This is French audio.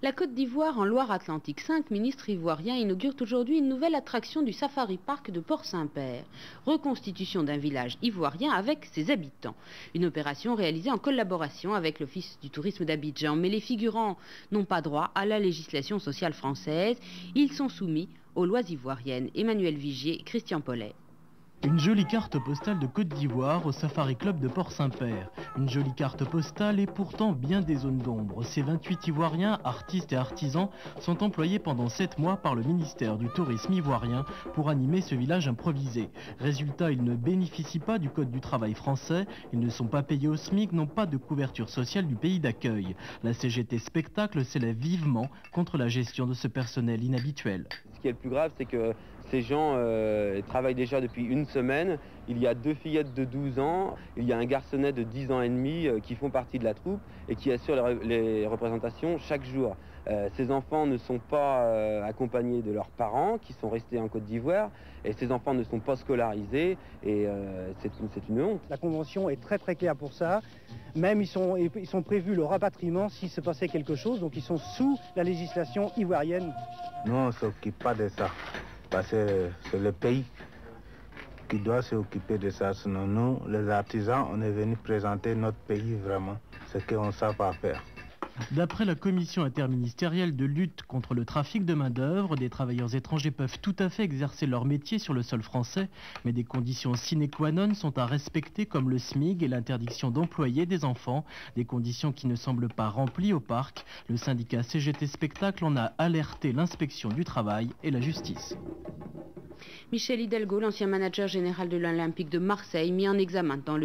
La Côte d'Ivoire en Loire-Atlantique. 5 ministres ivoiriens inaugurent aujourd'hui une nouvelle attraction du Safari Park de Port-Saint-Père. Reconstitution d'un village ivoirien avec ses habitants. Une opération réalisée en collaboration avec l'Office du tourisme d'Abidjan. Mais les figurants n'ont pas droit à la législation sociale française. Ils sont soumis aux lois ivoiriennes. Emmanuel Vigier, Christian Paulet. Une jolie carte postale de Côte d'Ivoire au Safari Club de Port-Saint-Père. Une jolie carte postale et pourtant bien des zones d'ombre. Ces 28 Ivoiriens, artistes et artisans, sont employés pendant 7 mois par le ministère du Tourisme ivoirien pour animer ce village improvisé. Résultat, ils ne bénéficient pas du Code du travail français, ils ne sont pas payés au SMIC, n'ont pas de couverture sociale du pays d'accueil. La CGT Spectacle s'élève vivement contre la gestion de ce personnel inhabituel. Ce qui est le plus grave, c'est que ces gens travaillent déjà depuis une semaine. Il y a 2 fillettes de 12 ans, il y a un garçonnet de 10 ans et demi qui font partie de la troupe et qui assurent les représentations chaque jour. Ces enfants ne sont pas accompagnés de leurs parents qui sont restés en Côte d'Ivoire et ces enfants ne sont pas scolarisés et c'est une honte. La convention est très très claire pour ça. Même ils sont prévus le rapatriement s'il se passait quelque chose, donc ils sont sous la législation ivoirienne. Nous on ne s'occupe pas de ça. Parce que c'est le pays qui doit s'occuper de ça. Sinon, nous, les artisans, on est venus présenter notre pays vraiment, ce qu'on ne sait pas faire. D'après la commission interministérielle de lutte contre le trafic de main-d'œuvre, des travailleurs étrangers peuvent tout à fait exercer leur métier sur le sol français, mais des conditions sine qua non sont à respecter comme le SMIG et l'interdiction d'employer des enfants, des conditions qui ne semblent pas remplies au parc. Le syndicat CGT Spectacle en a alerté l'inspection du travail et la justice. Michel Hidalgo, l'ancien manager général de l'Olympique de Marseille, mis en examen dans le